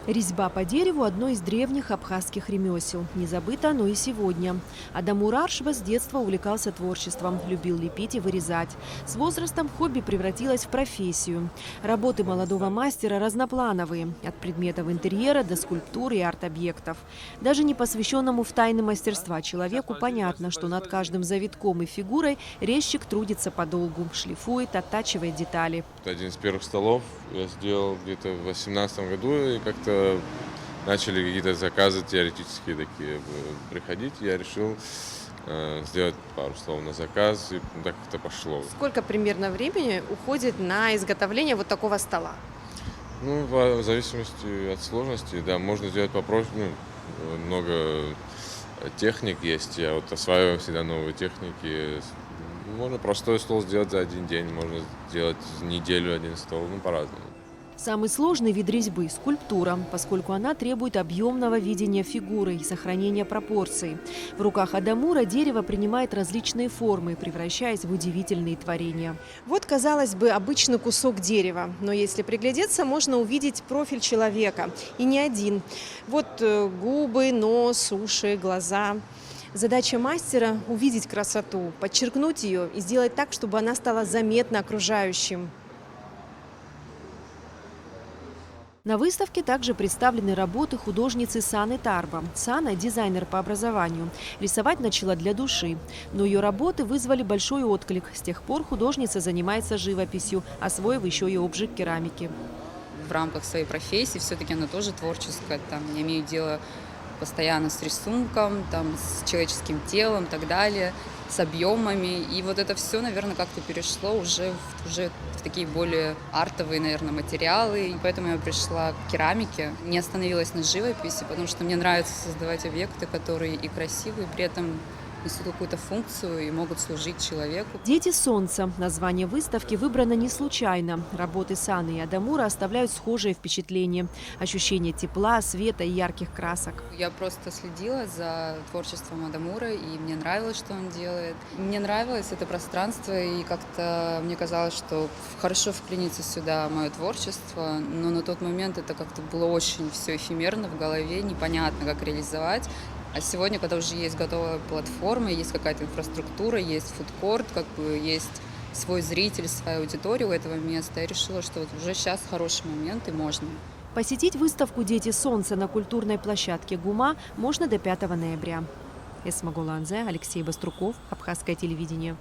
Резьба по дереву – одно из древних абхазских ремесел. Не забыто оно и сегодня. Адамур Аршба с детства увлекался творчеством, любил лепить и вырезать. С возрастом хобби превратилось в профессию. Работы молодого мастера разноплановые – от предметов интерьера до скульптур и арт-объектов. Даже не посвященному в тайны мастерства человеку понятно, что над каждым завитком и фигурой резчик трудится подолгу, шлифует, оттачивает детали. Один из первых столов я сделал где-то в 2018 году, и как-то начали какие-то заказы теоретические такие приходить. Я решил сделать пару столов на заказ, и так как-то пошло. Сколько примерно времени уходит на изготовление вот такого стола? Ну, в зависимости от сложности, да, можно сделать попроще, много техник есть, я вот осваиваю всегда новые техники. Можно простой стол сделать за один день, можно сделать неделю один стол, по-разному. Самый сложный вид резьбы – скульптура, поскольку она требует объемного видения фигуры и сохранения пропорций. В руках Адамура дерево принимает различные формы, превращаясь в удивительные творения. Вот, казалось бы, обычный кусок дерева, но если приглядеться, можно увидеть профиль человека. И не один. Вот губы, нос, уши, глаза. Задача мастера – увидеть красоту, подчеркнуть ее и сделать так, чтобы она стала заметна окружающим. На выставке также представлены работы художницы Саны Тарба. Сана – дизайнер по образованию. Рисовать начала для души. Но ее работы вызвали большой отклик. С тех пор художница занимается живописью, освоив еще и обжиг керамики. В рамках своей профессии все-таки она тоже творческая. Там я имею дело постоянно с рисунком, с человеческим телом и так далее, с объемами. И вот это все, наверное, как-то перешло уже в такие более артовые, наверное, материалы. И поэтому я пришла к керамике, не остановилась на живописи, потому что мне нравится создавать объекты, которые и красивые, при этом несут какую-то функцию и могут служить человеку. «Дети солнца» – название выставки выбрано не случайно. Работы Саны и Адамура оставляют схожие впечатления. Ощущение тепла, света и ярких красок. Я просто следила за творчеством Адамура, и мне нравилось, что он делает. Мне нравилось это пространство, и как-то мне казалось, что хорошо вклинится сюда мое творчество, но на тот момент это как-то было очень все эфемерно в голове, непонятно, как реализовать. А сегодня, когда уже есть готовая платформа, есть какая-то инфраструктура, есть фудкорт, есть свой зритель, своя аудитория у этого места, я решила, что вот уже сейчас хороший момент и можно. Посетить выставку «Дети солнца» на культурной площадке ГУМа можно до 5 ноября. Эсма Гуланзе, Алексей Баструков, Абхазское телевидение.